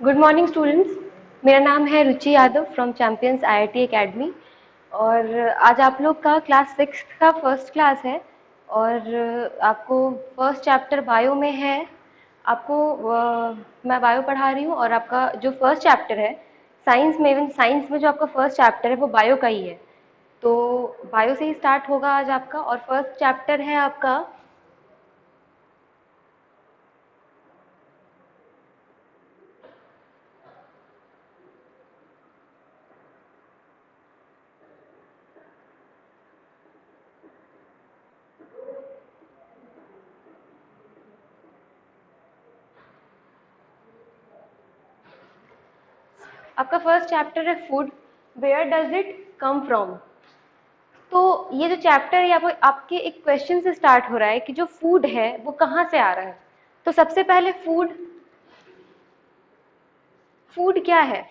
Good morning students. मेरा नाम है Ruchi Yadav from Champions IIT Academy. और आज आप लोग का क्लास 6 का फर्स्ट क्लास है और आपको फर्स्ट चैप्टर बायो में है। आपको मैं बायो पढ़ा रही हूँ और आपका जो फर्स्ट चैप्टर है साइंस में, इवन साइंस में जो आपका फर्स्ट चैप्टर है वो बायो का ही है। तो बायो से ही स्टार्ट होगा आज आपका, और फर्स्ट चैप्टर है आपका आपका फर्स्ट चैप्टर है food, where does it come from. तो ये जो चैप्टर है आपके एक क्वेश्चन से स्टार्ट हो रहा है कि जो फूड है वो कहाँ से आ रहा है। तो सबसे पहले फूड, फूड क्या है?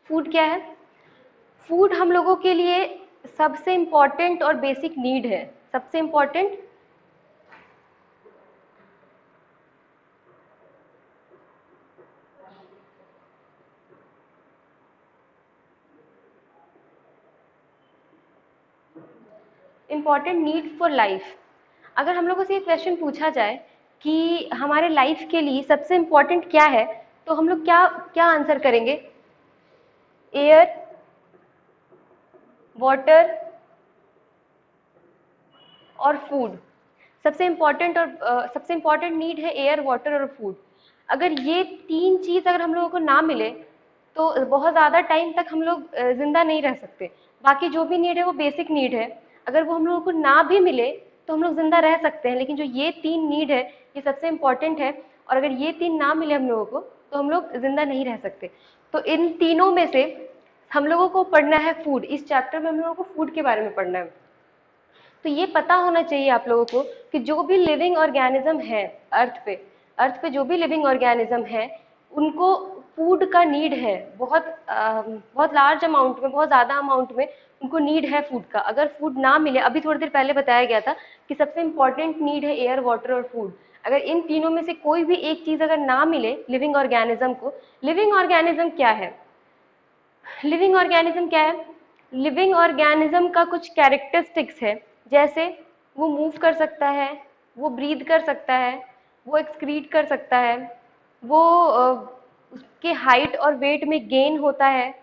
फूड क्या है? फूड हम लोगों के लिए सबसे इम्पॉर्टेंट और बेसिक नीड है। सबसे important important need for life. अगर हम लोगों से ये क्वेश्चन पूछा जाए कि हमारे लाइफ के लिए सबसे इम्पॉर्टेंट क्या है, तो हम लोग क्या क्या आंसर करेंगे? एयर, वाटर और फूड। सबसे इम्पॉर्टेंट नीड है एयर, वाटर और फूड। अगर ये तीन चीज़ अगर हम लोगों को ना मिले तो बहुत ज़्यादा टाइम तक हम लोग ज़िंदा नहीं रह सकते। बाकी जो भी नीड है वो बेसिक नीड है। अगर वो हम लोगों को ना भी मिले तो हम लोग ज़िंदा रह सकते हैं, लेकिन जो ये तीन नीड है ये सबसे इम्पॉर्टेंट है। और अगर ये तीन ना मिले हम लोगों को तो हम लोग ज़िंदा नहीं रह सकते। तो इन तीनों में से हम लोगों को पढ़ना है फूड। इस चैप्टर में हम लोगों को फूड के बारे में पढ़ना है। तो ये पता होना चाहिए आप लोगों को कि जो भी लिविंग ऑर्गेनिज्म है अर्थ पे जो भी लिविंग ऑर्गेनिज्म है उनको फूड का नीड है। बहुत लार्ज अमाउंट में, बहुत ज़्यादा अमाउंट में उनको नीड है फूड का। अगर फूड ना मिले, अभी थोड़ी देर पहले बताया गया था कि सबसे इम्पॉर्टेंट नीड है एयर, वाटर और फूड। अगर इन तीनों में से कोई भी एक चीज़ अगर ना मिले लिविंग ऑर्गेनिज्म को, लिविंग ऑर्गेनिज्म क्या है? लिविंग ऑर्गेनिज्म क्या है? लिविंग ऑर्गेनिज्म का कुछ कैरेक्टरिस्टिक्स है, जैसे वो मूव कर सकता है, वो ब्रीथ कर सकता है, वो एक्सक्रीट कर सकता है, वो उसके हाइट और वेट में गेन होता है,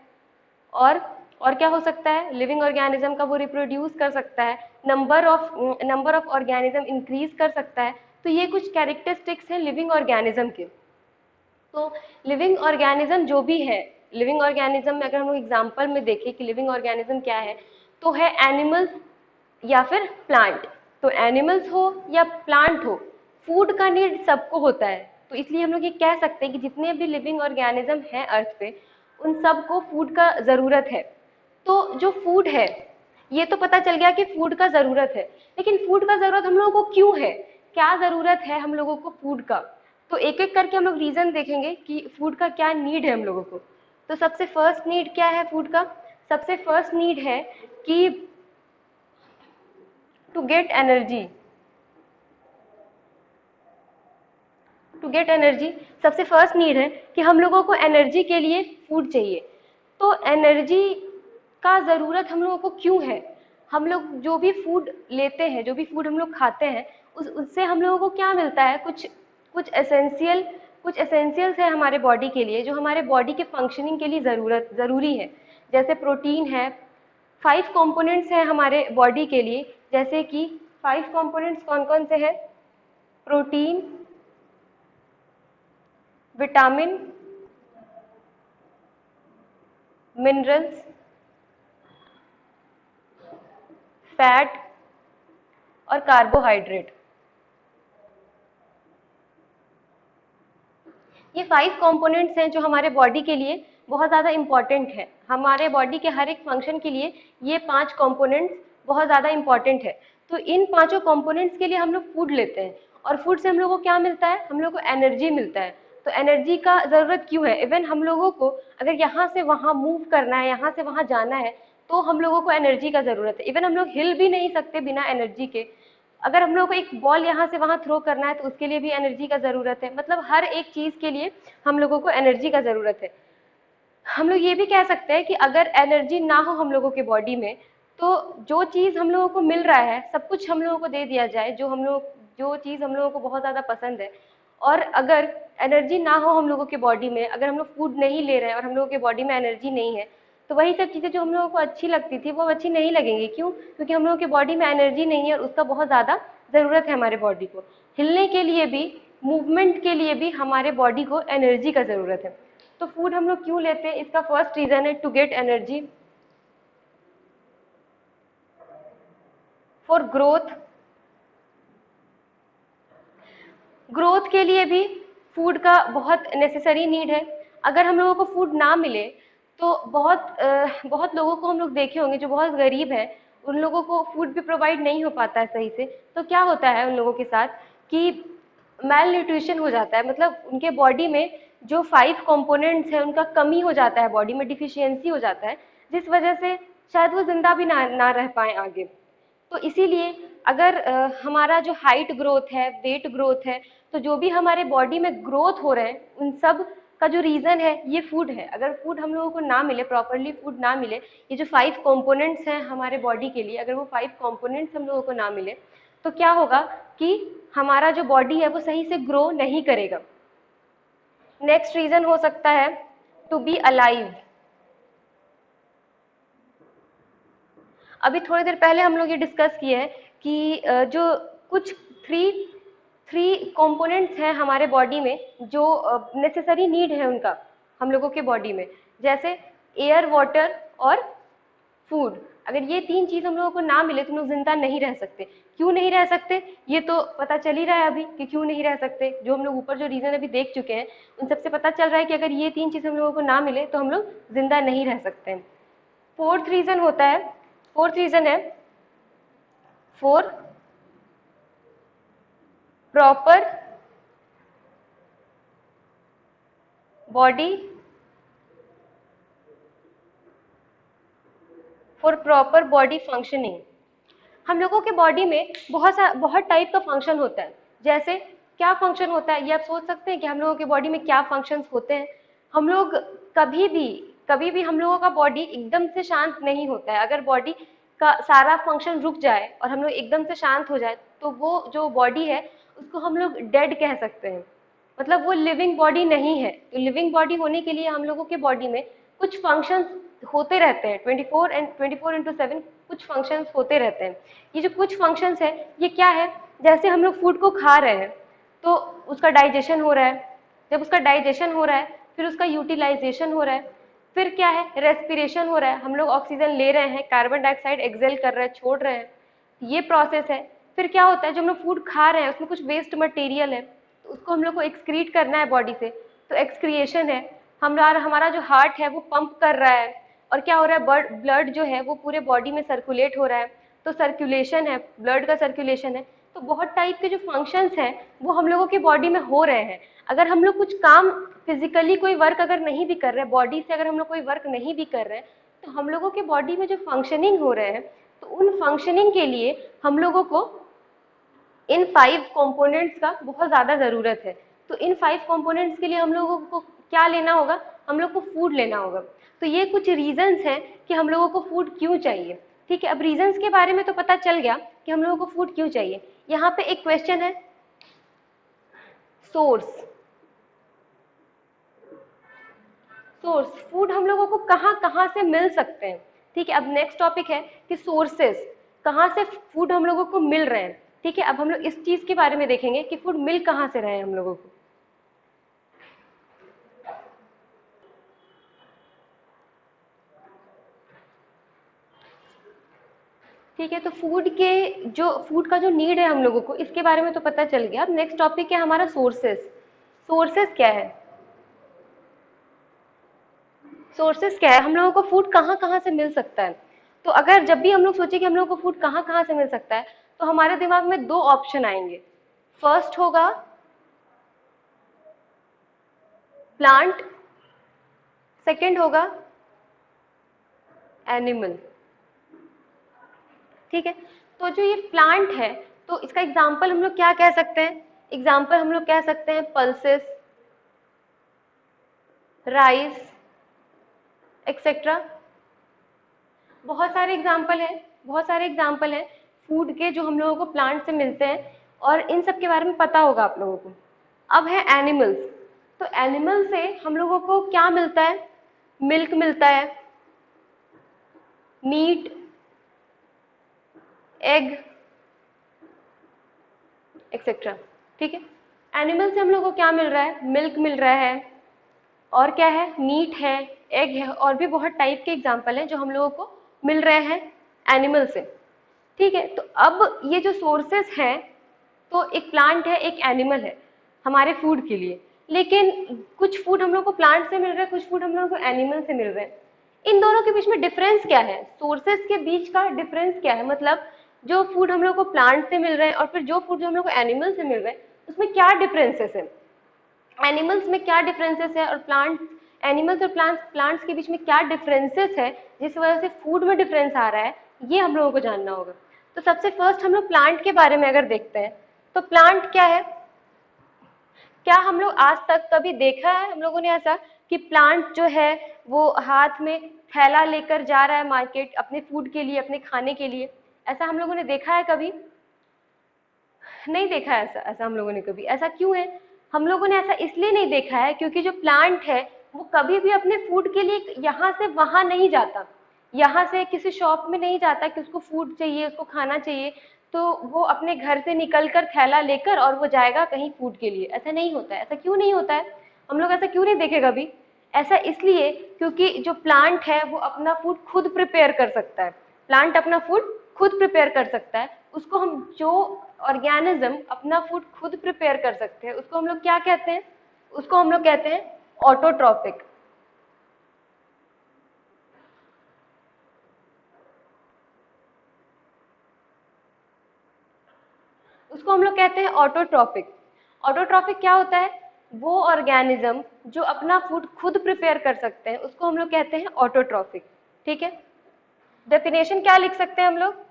और और क्या हो सकता है लिविंग ऑर्गेनिज्म का? वो रिप्रोड्यूस कर सकता है, नंबर ऑफ ऑर्गेनिज्म इंक्रीज कर सकता है। तो ये कुछ कैरेक्टरिस्टिक्स हैं लिविंग ऑर्गेनिज्म के। तो लिविंग ऑर्गेनिज्म जो भी है, लिविंग ऑर्गेनिज्म में अगर हम एग्जांपल में देखें कि लिविंग ऑर्गेनिज्म क्या है, तो है एनिमल्स या फिर प्लांट। तो एनिमल्स हो या प्लांट हो, फूड का नीड सबको होता है। तो इसलिए हम लोग ये कह सकते हैं कि जितने भी लिविंग ऑर्गेनिज्म हैं अर्थ पे उन सबको फूड का ज़रूरत है। तो जो फूड है, ये तो पता चल गया कि फूड का ज़रूरत है, लेकिन फूड का ज़रूरत हम लोगों को क्यों है? क्या ज़रूरत है हम लोगों को फूड का? तो एक एक करके हम लोग रीज़न देखेंगे कि फूड का क्या नीड है हम लोगों को। तो सबसे फर्स्ट नीड क्या है फूड का? सबसे फर्स्ट नीड है कि to get energy. To get energy सबसे फर्स्ट नीड है कि हम लोगों को एनर्जी के लिए फूड चाहिए। तो एनर्जी का ज़रूरत हम लोगों को क्यों है? हम लोग जो भी फूड लेते हैं, जो भी फूड हम लोग खाते हैं, उससे हम लोगों को क्या मिलता है? कुछ कुछ एसेंशियल्स है हमारे बॉडी के लिए, जो हमारे बॉडी के फंक्शनिंग के लिए ज़रूरी है। जैसे प्रोटीन है, 5 कंपोनेंट्स हैं हमारे बॉडी के लिए, जैसे कि 5 कंपोनेंट्स कौन कौन से हैं? प्रोटीन, विटामिन, मिनरल्स, फैट और कार्बोहाइड्रेट। ये 5 कंपोनेंट्स हैं जो हमारे बॉडी के लिए बहुत ज़्यादा इम्पॉर्टेंट है। हमारे बॉडी के हर एक फंक्शन के लिए ये 5 कंपोनेंट्स बहुत ज़्यादा इम्पॉर्टेंट है। तो इन पांचों कंपोनेंट्स के लिए हम लोग फूड लेते हैं, और फूड से हम लोग को क्या मिलता है? हम लोग को एनर्जी मिलता है। तो एनर्जी का ज़रूरत क्यों है? इवन हम लोगों को अगर यहाँ से वहाँ मूव करना है, यहाँ से वहाँ जाना है, तो हम लोगों को एनर्जी का ज़रूरत है। इवन हम लोग हिल भी नहीं सकते बिना एनर्जी के। अगर हम लोग को एक बॉल यहाँ से वहाँ थ्रो करना है तो उसके लिए भी एनर्जी का ज़रूरत है। मतलब हर एक चीज़ के लिए हम लोगों को एनर्जी का ज़रूरत है। हम लोग ये भी कह सकते हैं कि अगर एनर्जी ना हो हम लोगों के बॉडी में, तो जो चीज़ हम लोगों को मिल रहा है, सब कुछ हम लोगों को दे दिया जाए, जो चीज़ हम लोगों को बहुत ज़्यादा पसंद है, और अगर एनर्जी ना हो हम लोगों के बॉडी में, अगर हम लोग फूड नहीं ले रहे हैं और हम लोगों के बॉडी में एनर्जी नहीं है, तो वही सब चीज़ें जो हम लोगों को अच्छी लगती थी वो अच्छी नहीं लगेंगी। क्यों? क्योंकि हम लोगों के बॉडी में एनर्जी नहीं है और उसका बहुत ज़्यादा ज़रूरत है हमारे बॉडी को। हिलने के लिए भी, मूवमेंट के लिए भी हमारे बॉडी को एनर्जी का ज़रूरत है। तो फूड हम लोग क्यों लेते हैं? इसका फर्स्ट रीज़न है to get energy, for growth. Growth के लिए भी फूड का बहुत नेसेसरी नीड है। अगर हम लोगों को फूड ना मिले तो बहुत लोगों को हम लोग देखे होंगे जो बहुत गरीब है, उन लोगों को फूड भी प्रोवाइड नहीं हो पाता है सही से। तो क्या होता है उन लोगों के साथ कि मेल न्यूट्रिशन हो जाता है, मतलब उनके बॉडी में जो 5 कंपोनेंट्स है उनका कमी हो जाता है, बॉडी में डिफिशियंसी हो जाता है, जिस वजह से शायद वो जिंदा भी ना रह पाए आगे। तो इसीलिए अगर हमारा जो हाइट ग्रोथ है, वेट ग्रोथ है, तो जो भी हमारे बॉडी में ग्रोथ हो रहे हैं उन सब का जो रीज़न है ये फूड है। अगर फूड हम लोगों को ना मिले, प्रॉपरली फूड ना मिले, ये जो 5 कंपोनेंट्स हैं हमारे बॉडी के लिए, अगर वो 5 कंपोनेंट्स हम लोगों को ना मिले तो क्या होगा कि हमारा जो बॉडी है वो सही से ग्रो नहीं करेगा। नेक्स्ट रीज़न हो सकता है टू बी अलाइव। अभी थोड़ी देर पहले हम लोग ये डिस्कस किए हैं कि जो कुछ थ्री थ्री कंपोनेंट्स हैं हमारे बॉडी में जो नेसेसरी नीड है उनका हम लोगों के बॉडी में, जैसे एयर, वाटर और फूड। अगर ये 3 चीज़ हम लोगों को ना मिले तो हम लोग जिंदा नहीं रह सकते। क्यों नहीं रह सकते ये तो पता चल ही रहा है अभी कि क्यों नहीं रह सकते। जो हम लोग ऊपर जो रीज़न अभी देख चुके हैं उन सबसे पता चल रहा है कि अगर ये 3 चीज़ हम लोगों को ना मिले तो हम लोग जिंदा नहीं रह सकते हैं। फोर्थ रीज़न होता है, फोर्थ रीज़न है for proper body, for proper body functioning. हम लोगों के बॉडी में बहुत टाइप का फंक्शन होता है। जैसे क्या फंक्शन होता है ये आप सोच सकते हैं कि हम लोगों के बॉडी में क्या फंक्शंस होते हैं। हम लोग कभी भी कभी भी हम लोगों का बॉडी एकदम से शांत नहीं होता है। अगर बॉडी का सारा फंक्शन रुक जाए और हम लोग एकदम से शांत हो जाए तो वो जो बॉडी है उसको हम लोग डेड कह सकते हैं, मतलब वो लिविंग बॉडी नहीं है। तो लिविंग बॉडी होने के लिए हम लोगों के बॉडी में कुछ फंक्शंस होते रहते हैं, 24/7 कुछ फंक्शंस होते रहते हैं। ये जो कुछ फंक्शंस है ये क्या है? जैसे हम लोग फूड को खा रहे हैं तो उसका डाइजेशन हो रहा है, जब उसका डाइजेशन हो रहा है फिर उसका यूटिलाइजेशन हो रहा है, फिर क्या है? रेस्पिरेशन हो रहा है, हम लोग ऑक्सीजन ले रहे हैं, कार्बन डाइऑक्साइड एक्सेल कर रहे हैं, छोड़ रहे हैं, ये प्रोसेस है। फिर क्या होता है? जब हम लोग फूड खा रहे हैं उसमें कुछ वेस्ट मटेरियल है तो उसको हम लोग को एक्सक्रीट करना है बॉडी से, तो एक्सक्रिएशन है। हमारा जो हार्ट है वो पंप कर रहा है और क्या हो रहा है? ब्लड जो है वो पूरे बॉडी में सर्कुलेट हो रहा है, तो सर्कुलेशन है, ब्लड का सर्कुलेशन है। तो बहुत टाइप के जो फंक्शंस हैं वो हम लोगों की बॉडी में हो रहे हैं। अगर हम लोग कुछ काम फिजिकली कोई वर्क अगर नहीं भी कर रहे हैं, बॉडी से अगर हम लोग कोई वर्क नहीं भी कर रहे हैं, तो हम लोगों के बॉडी में जो फंक्शनिंग हो रहे हैं तो उन फंक्शनिंग के लिए हम लोगों को इन 5 कंपोनेंट्स का बहुत ज़्यादा ज़रूरत है। तो इन 5 कंपोनेंट्स के लिए हम लोगों को क्या लेना होगा? हम लोग को फूड लेना होगा। तो ये कुछ रीजंस हैं कि हम लोगों को फूड क्यों चाहिए। ठीक है, अब रीजंस के बारे में तो पता चल गया कि हम लोगों को फूड क्यों चाहिए। यहाँ पे एक क्वेश्चन है, सोर्स। सोर्स, फूड हम लोगों को कहाँ कहाँ से मिल सकते हैं। ठीक है, अब नेक्स्ट टॉपिक है कि सोर्सेस, कहाँ से फूड हम लोगों को मिल रहे हैं। ठीक है, अब हम लोग इस चीज के बारे में देखेंगे कि फूड मिल कहाँ से रहे हैं हम लोगों को। ठीक है, तो फूड का जो नीड है हम लोगों को, इसके बारे में तो पता चल गया। अब नेक्स्ट टॉपिक है हमारा सोर्सेस। सोर्सेस क्या है? सोर्सेस क्या है? हम लोगों को फूड कहाँ कहाँ से मिल सकता है। तो अगर जब भी हम लोग सोचे कि हम लोगों को फूड कहाँ कहाँ से मिल सकता है तो हमारे दिमाग में 2 ऑप्शन आएंगे। फर्स्ट होगा प्लांट, सेकंड होगा एनिमल। ठीक है, तो जो ये प्लांट है तो इसका एग्जाम्पल हम लोग क्या कह सकते हैं? एग्जाम्पल हम लोग कह सकते हैं पल्सेस, राइस, एक्सेट्रा। बहुत सारे एग्जाम्पल हैं, बहुत सारे एग्जाम्पल हैं फूड के जो हम लोगों को प्लांट से मिलते हैं, और इन सब के बारे में पता होगा आप लोगों को। अब है एनिमल्स। तो एनिमल से हम लोगों को क्या मिलता है? मिल्क मिलता है, मीट, एग, एक्सेट्रा। ठीक है, एनिमल से हम लोगों को क्या मिल रहा है? मिल्क मिल रहा है, और क्या है? मीट है, एग है, और भी बहुत टाइप के एग्जाम्पल हैं जो हम लोगों को मिल रहे हैं एनिमल से। ठीक है, तो अब ये जो सोर्सेस हैं, तो एक प्लांट है, एक एनिमल है हमारे फूड के लिए, लेकिन कुछ फूड हम लोग को प्लांट से मिल रहा है, कुछ फूड हम लोग को एनिमल से मिल रहे हैं। इन दोनों के बीच में डिफरेंस क्या है? सोर्सेस के बीच का डिफरेंस क्या है? मतलब जो फूड हम लोग को प्लांट से मिल रहे हैं और फिर जो फूड जो हम लोग को एनिमल से मिल रहे हैं, उसमें क्या डिफरेंसेस है? एनिमल्स में क्या डिफरेंसेस है और एनिमल्स और प्लांट्स के बीच में क्या डिफरेंसेस है जिस वजह से फूड में डिफरेंस आ रहा है, ये हम लोगों को जानना होगा। तो सबसे फर्स्ट हम लोग प्लांट के बारे में अगर देखते हैं, तो प्लांट क्या है? क्या हम लोग आज तक कभी देखा है हम लोगों ने ऐसा कि प्लांट जो है वो हाथ में थैला लेकर जा रहा है मार्केट अपने फूड के लिए, अपने खाने के लिए? ऐसा हम लोगों ने देखा है कभी? नहीं देखा है ऐसा, हम लोगों ने कभी। ऐसा क्यों है? हम लोगों ने ऐसा इसलिए नहीं देखा है क्योंकि जो प्लांट है वो कभी भी अपने फूड के लिए यहाँ से वहां नहीं जाता, यहाँ से किसी शॉप में नहीं जाता कि उसको फूड चाहिए, उसको खाना चाहिए, तो वो अपने घर से निकलकर थैला लेकर और वो जाएगा कहीं फूड के लिए। ऐसा नहीं होता है। ऐसा क्यों नहीं होता है? हम लोग ऐसा क्यों नहीं देखे कभी? ऐसा इसलिए क्योंकि जो प्लांट है वो अपना फूड खुद प्रिपेयर कर सकता है। प्लांट अपना फूड खुद प्रिपेयर कर सकता है। उसको हम जो ऑर्गेनिज्म अपना फूड खुद प्रिपेयर कर सकते हैं उसको हम लोग क्या कहते हैं? उसको हम लोग कहते हैं ऑटोट्रॉपिक। उसको हम लोग कहते हैं ऑटोट्रॉपिक। ऑटोट्रॉपिक क्या होता है? वो ऑर्गेनिज्म जो अपना फूड खुद प्रिपेयर कर सकते हैं उसको हम लोग कहते हैं ऑटोट्रॉपिक। ठीक है, डेफिनेशन क्या लिख सकते हैं हम लोग?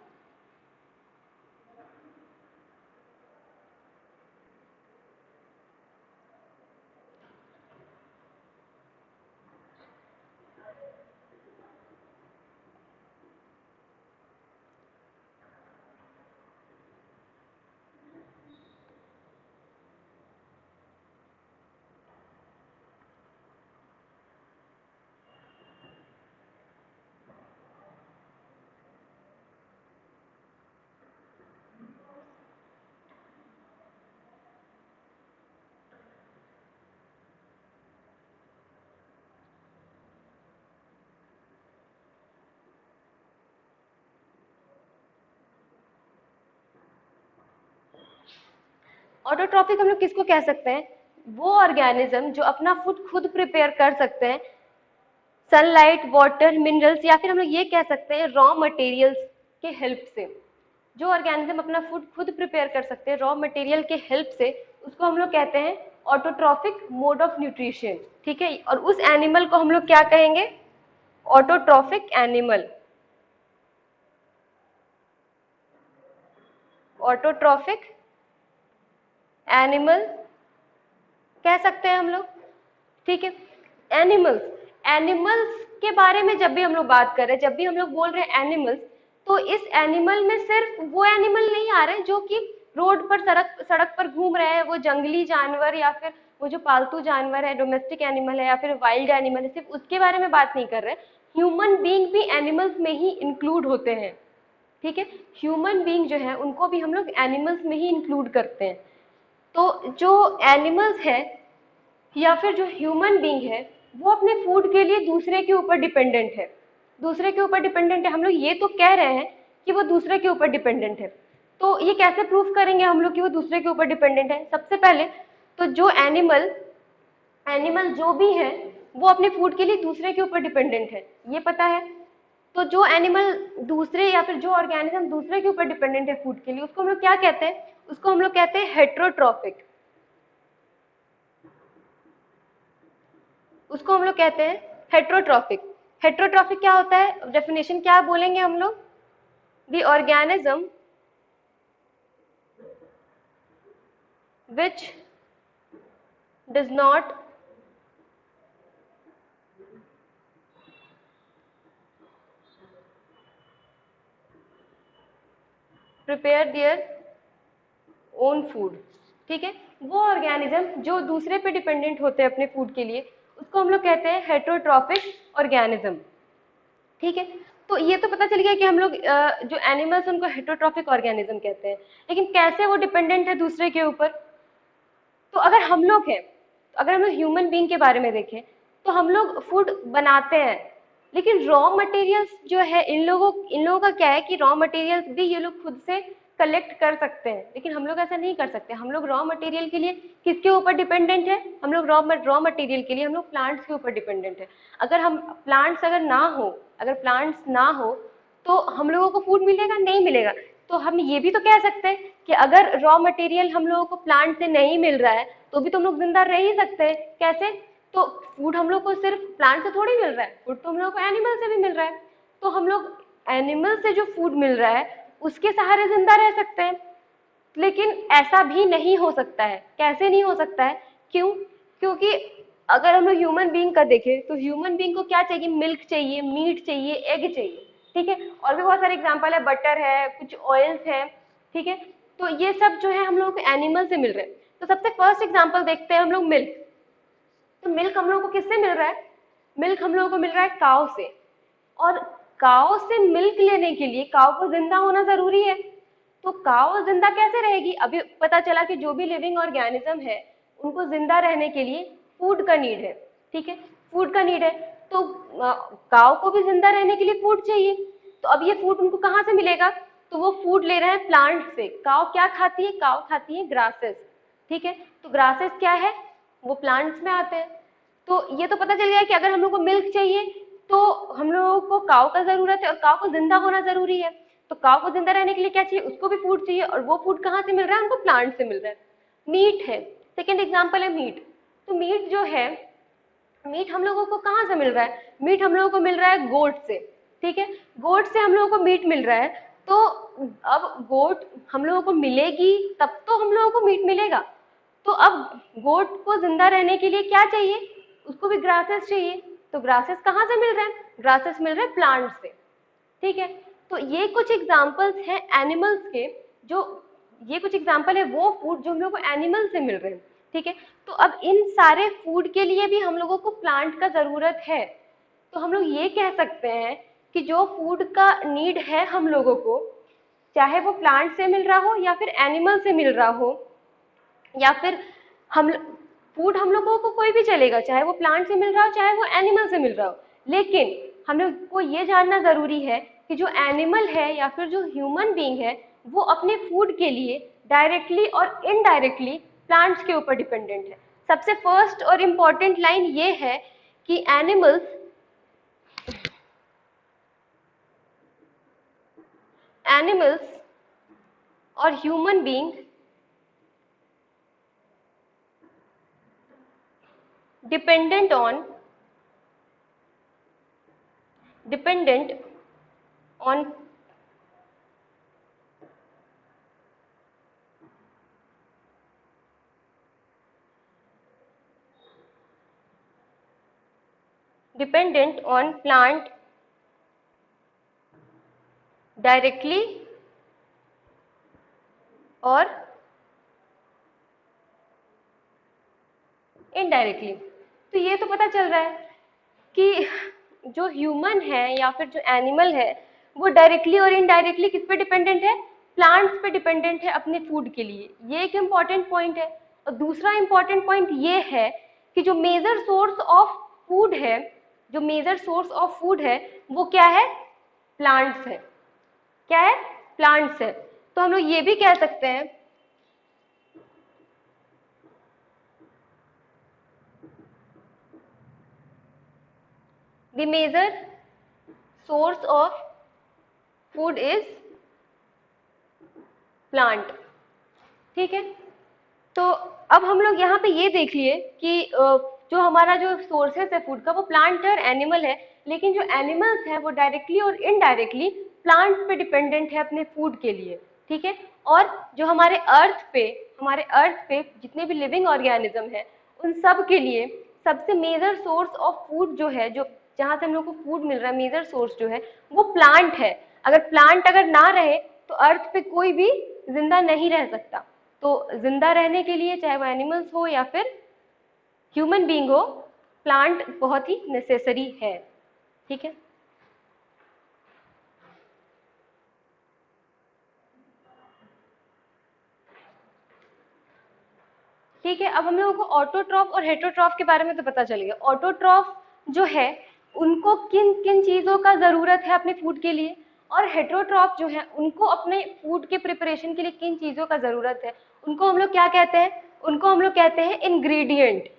ऑटोट्रॉपिक हम लोग किसको कह सकते हैं? वो ऑर्गेनिज्म जो अपना फूड खुद प्रिपेयर कर सकते हैं सनलाइट, वाटर, मिनरल्स, या फिर हम लोग ये कह सकते हैं रॉ मटेरियल्स के हेल्प से। जो ऑर्गेनिज्म अपना फूड खुद प्रिपेयर कर सकते हैं रॉ मटेरियल के हेल्प से, उसको हम लोग कहते हैं ऑटोट्रॉफिक मोड ऑफ न्यूट्रिशन। ठीक है, और उस एनिमल को हम लोग क्या कहेंगे? Autotrophic animal. ऑटोट्रॉफिक एनिमल कह सकते हैं हम लोग। ठीक है, एनिमल्स, एनिमल्स के बारे में जब भी हम लोग बात कर रहे हैं, जब भी हम लोग बोल रहे हैं एनिमल्स, तो इस एनिमल में सिर्फ वो एनिमल नहीं आ रहे हैं जो कि रोड पर सड़क पर घूम रहे हैं, वो जंगली जानवर या फिर वो जो पालतू जानवर है, डोमेस्टिक एनिमल है या फिर वाइल्ड एनिमल है, सिर्फ उसके बारे में बात नहीं कर रहे। ह्यूमन बीइंग भी एनिमल्स में ही इंक्लूड होते हैं। ठीक है, ह्यूमन बीइंग जो है उनको भी हम लोग एनिमल्स में ही इंक्लूड करते हैं। तो जो एनिमल्स है या फिर जो ह्यूमन बीइंग है वो अपने फूड के लिए दूसरे के ऊपर डिपेंडेंट है। दूसरे के ऊपर डिपेंडेंट है, हम लोग ये तो कह रहे हैं कि वो दूसरे के ऊपर डिपेंडेंट है। तो ये कैसे प्रूफ करेंगे हम लोग कि वो दूसरे के ऊपर डिपेंडेंट है? सबसे पहले तो जो एनिमल एनिमल जो भी है वो अपने फूड के लिए दूसरे के ऊपर डिपेंडेंट है, ये पता है। तो जो एनिमल दूसरे या फिर जो ऑर्गेनिज्म दूसरे के ऊपर डिपेंडेंट है फूड के लिए, उसको हम लोग क्या कहते हैं? उसको हम लोग कहते हैं हेट्रोट्रॉफिक। उसको हम लोग कहते हैं हेट्रोट्रॉफिक। हेट्रोट्रॉफिक क्या होता है? डेफिनेशन क्या बोलेंगे हम लोग? The organism which does not prepare their own food. ठीक है, वो ऑर्गेनिज्म जो दूसरे पे डिपेंडेंट होते हैं अपने फूड के लिए, उसको हम लोग कहते हैं हेटरोट्रॉफिक ऑर्गेनिज्म। ठीक है, तो ये तो पता चल गया कि हम लोग जो एनिमल्स उनको हेटरोट्रॉफिक ऑर्गेनिज्म कहते हैं, लेकिन कैसे वो डिपेंडेंट है दूसरे के ऊपर। तो अगर हम लोग हैं, अगर हम लोग ह्यूमन बीइंग के बारे में देखें, तो हम लोग फूड बनाते हैं, लेकिन रॉ मटेरियल्स जो है इन लोगों का क्या है कि रॉ मटेरियल्स भी ये लोग खुद से कलेक्ट कर सकते हैं, लेकिन हम लोग ऐसा नहीं कर सकते। हम लोग रॉ मटेरियल के लिए किसके ऊपर डिपेंडेंट है? हम लोग रॉ मटेरियल के लिए हम लोग प्लांट्स के ऊपर डिपेंडेंट है। अगर हम प्लांट्स अगर प्लांट्स ना हो तो हम लोगों को फूड मिलेगा? नहीं मिलेगा। तो हम ये भी तो कह सकते हैं कि अगर रॉ मटेरियल हम लोगों को प्लांट से नहीं मिल रहा है तो भी तो हम लोग जिंदा रह ही सकते हैं। कैसे? तो फूड हम लोग को सिर्फ प्लांट से थोड़ी मिल रहा है, फूड तो हम लोग को एनिमल से भी मिल रहा है। तो हम लोग एनिमल से जो फूड मिल रहा है उसके सहारे जिंदा रह सकते हैं। लेकिन ऐसा भी नहीं हो सकता है। कैसे नहीं हो सकता है? क्यों? क्योंकि अगर हम लोग ह्यूमन बीइंग का देखें तो ह्यूमन बीइंग को क्या चाहिए? मिल्क चाहिए, मीट चाहिए, एग चाहिए। ठीक है, और भी बहुत सारे एग्जांपल है, बटर है, कुछ ऑयल्स है। ठीक है, तो ये सब जो है हम लोग को एनिमल से मिल रहे हैं। तो सबसे फर्स्ट एग्जांपल देखते हैं हम लोग मिल्क। तो मिल्क हम लोग को किससे मिल रहा है? मिल्क हम लोगों को मिल रहा है काऊ से। और काऊ से मिल्क लेने के लिए काऊ को जिंदा होना जरूरी है। तो काऊ जिंदा कैसे रहेगी? अभी पता चला कि जो भी लिविंग ऑर्गेनिज्म है उनको जिंदा रहने के लिए फूड का नीड है। ठीक है, फूड का नीड है। तो काऊ को भी जिंदा रहने के लिए फूड चाहिए। तो अब ये फूड उनको कहाँ से मिलेगा? तो वो फूड ले रहे हैं प्लांट से। काऊ क्या खाती है? काऊ खाती है ग्रासेस। ठीक है, तो ग्रासेस क्या है? वो प्लांट्स में आते हैं। तो ये तो पता चल गया कि अगर हम लोग को मिल्क चाहिए तो हम लोगों को काऊ का जरूरत है और काऊ को जिंदा होना जरूरी है। तो काऊ को जिंदा रहने के लिए क्या चाहिए? उसको भी फूड चाहिए, और वो फूड कहाँ से मिल रहा है? उनको प्लांट से मिल रहा है। मीट है, सेकेंड एग्जाम्पल है मीट। तो मीट जो है, मीट हम लोगों को कहाँ से मिल रहा है? मीट हम लोगों को मिल रहा है गोट से। ठीक है, गोट से हम लोगों को मीट मिल रहा है। तो अब गोट हम लोगों को मिलेगी तब तो हम लोगों को मीट मिलेगा। तो अब गोट को जिंदा रहने के लिए क्या चाहिए? उसको भी ग्रासेस चाहिए। तो ग्रासेस कहाँ से मिल रहे हैं? ग्रासेस मिल रहे हैं प्लांट से। ठीक है, तो ये कुछ एग्जांपल्स हैं एनिमल्स के, जो ये कुछ एग्जांपल है वो फूड जो हम लोग को एनिमल से मिल रहे हैं। ठीक है, तो अब इन सारे फूड के लिए भी हम लोगों को प्लांट का जरूरत है। तो हम लोग ये कह सकते हैं कि जो फूड का नीड है हम लोगों को, चाहे वो प्लांट से मिल रहा हो या फिर एनिमल से मिल रहा हो, या फिर हम फूड हम लोगों को कोई भी चलेगा, चाहे वो प्लांट से मिल रहा हो चाहे वो एनिमल से मिल रहा हो। लेकिन हम लोग को ये जानना जरूरी है कि जो एनिमल है या फिर जो ह्यूमन बीइंग है वो अपने फूड के लिए डायरेक्टली और इनडायरेक्टली प्लांट्स के ऊपर डिपेंडेंट है। सबसे फर्स्ट और इम्पॉर्टेंट लाइन ये है कि एनिमल्स और human being dependent on dependent on dependent on plant directly और इनडायरेक्टली। तो ये तो पता चल रहा है कि जो ह्यूमन है या फिर जो एनिमल है वो डायरेक्टली और इनडायरेक्टली किस पे डिपेंडेंट है? प्लांट्स पे डिपेंडेंट है अपने फूड के लिए। ये एक इम्पॉर्टेंट पॉइंट है। और दूसरा इम्पॉर्टेंट पॉइंट ये है कि जो मेजर सोर्स ऑफ फूड है, जो मेजर सोर्स ऑफ फूड है वो क्या है? प्लांट्स है। क्या है? प्लांट्स है। तो हम लोग ये भी कह सकते हैं the major source of food is plant। ठीक है, तो अब हम लोग यहाँ पे ये देख लिए कि जो हमारा जो सोर्सेस है फूड का वो प्लांट है और एनिमल है, लेकिन जो एनिमल्स है वो डायरेक्टली और इनडायरेक्टली प्लांट्स पे डिपेंडेंट है अपने फूड के लिए। ठीक है। और जो हमारे अर्थ पे जितने भी लिविंग ऑर्गेनिज्म है उन सब के लिए सबसे मेजर सोर्स ऑफ फूड जो है, जो जहाँ से हम लोग को फूड मिल रहा है, मेजर सोर्स जो है वो प्लांट है। अगर प्लांट अगर ना रहे तो अर्थ पे कोई भी जिंदा नहीं रह सकता। तो जिंदा रहने के लिए चाहे वो एनिमल्स हो या फिर ह्यूमन बीइंग हो, प्लांट बहुत ही नेसेसरी है। ठीक है। ठीक है, अब हम लोगों को ऑटोट्रॉफ और हेटरोट्रॉफ के बारे में तो पता चल गया। ऑटोट्रॉफ जो है उनको किन किन चीजों का जरूरत है अपने फूड के लिए, और हेटरोट्रॉफ जो है उनको अपने फूड के प्रिपरेशन के लिए किन चीजों का जरूरत है, उनको हम लोग क्या कहते हैं? उनको हम लोग कहते हैं इंग्रेडिएंट।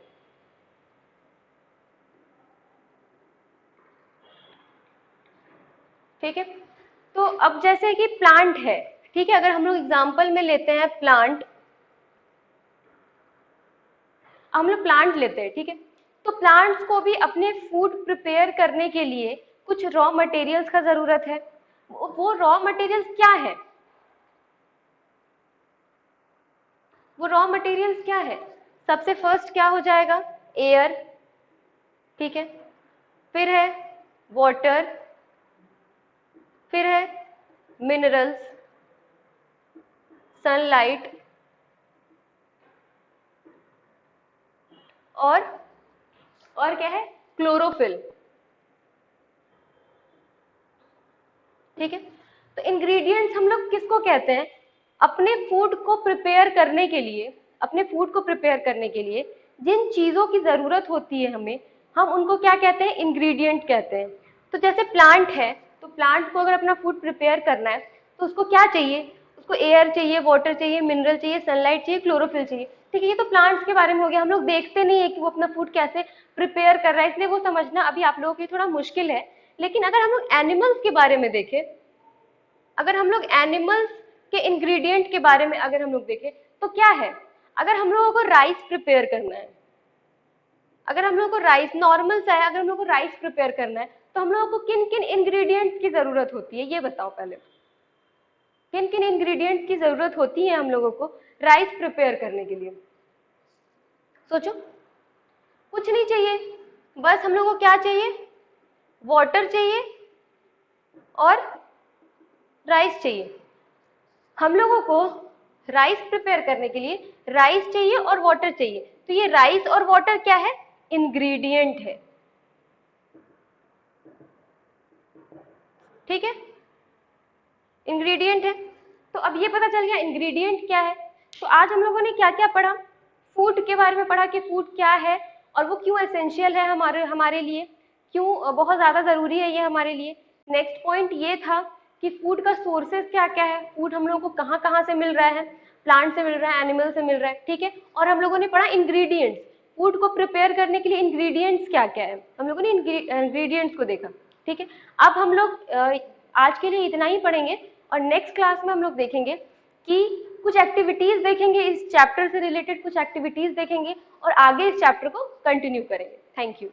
ठीक है। तो अब जैसे कि प्लांट है, ठीक है, अगर हम लोग एग्जांपल में लेते हैं प्लांट, हम लोग प्लांट लेते हैं, ठीक है, तो प्लांट्स को भी अपने फूड प्रिपेयर करने के लिए कुछ रॉ मटेरियल्स का जरूरत है। वो रॉ मटेरियल्स क्या है? वो रॉ मटेरियल्स क्या है? सबसे फर्स्ट क्या हो जाएगा? एयर, ठीक है, फिर है वाटर, फिर है मिनरल्स, सनलाइट, और क्या है? क्लोरोफिल। ठीक है। तो इंग्रेडिएंट्स हम लोग किसको कहते हैं? अपने फूड को प्रिपेयर करने के लिए, अपने फूड को प्रिपेयर करने के लिए जिन चीजों की जरूरत होती है हमें, हम उनको क्या कहते हैं? इंग्रेडिएंट कहते हैं। तो जैसे प्लांट है, तो प्लांट को अगर अपना फूड प्रिपेयर करना है तो उसको क्या चाहिए? उसको एयर चाहिए, वाटर चाहिए, मिनरल चाहिए, सनलाइट चाहिए, क्लोरोफिल चाहिए। ठीक है, ये तो प्लांट्स के बारे में हो गया। हम लोग देखते नहीं है कि वो अपना फूड कैसे प्रिपेयर कर रहा है, इसलिए वो समझना अभी आप लोगों के लिए थोड़ा मुश्किल है। लेकिन अगर हम लोग एनिमल्स के बारे में देखें, अगर हम लोग एनिमल्स के इंग्रेडिएंट के बारे में अगर हम लोग देखें तो क्या है? अगर हम लोगों को राइस प्रिपेयर करना है, अगर हम लोगों को राइस नॉर्मल सा है, अगर हम लोगों को राइस प्रिपेयर करना है तो हम लोगों को किन किन इंग्रेडिएंट्स की जरूरत होती है, ये बताओ पहले। किन किन इंग्रेडिएंट्स की जरूरत होती है हम लोगों को राइस प्रिपेयर करने के लिए? सोचो। कुछ नहीं चाहिए, बस हम लोगों को क्या चाहिए? वाटर चाहिए और राइस चाहिए। हम लोगों को राइस प्रिपेयर करने के लिए राइस चाहिए और वाटर चाहिए। तो ये राइस और वाटर क्या है? इंग्रेडिएंट है। ठीक है, इंग्रेडिएंट है। तो अब ये पता चल गया इंग्रेडिएंट क्या है। तो आज हम लोगों ने क्या क्या पढ़ा? फूड के बारे में पढ़ा कि फूड क्या है और वो क्यों एसेंशियल है हमारे हमारे लिए, क्यों बहुत ज्यादा जरूरी है ये हमारे लिए। नेक्स्ट पॉइंट ये था कि फूड का सोर्सेज क्या क्या है, फूड हम लोगों को कहाँ कहाँ से मिल रहा है, प्लांट से मिल रहा है, एनिमल से मिल रहा है। ठीक है, और हम लोगों ने पढ़ा इंग्रेडिएंट्स, फूड को प्रिपेयर करने के लिए इंग्रेडिएंट्स क्या क्या है, हम लोगों ने इंग्रेडिएंट्स को देखा। ठीक है, अब हम लोग आज के लिए इतना ही पढ़ेंगे और नेक्स्ट क्लास में हम लोग देखेंगे कि कुछ एक्टिविटीज देखेंगे, इस चैप्टर से रिलेटेड कुछ एक्टिविटीज देखेंगे और आगे इस चैप्टर को कंटिन्यू करेंगे। Thank you.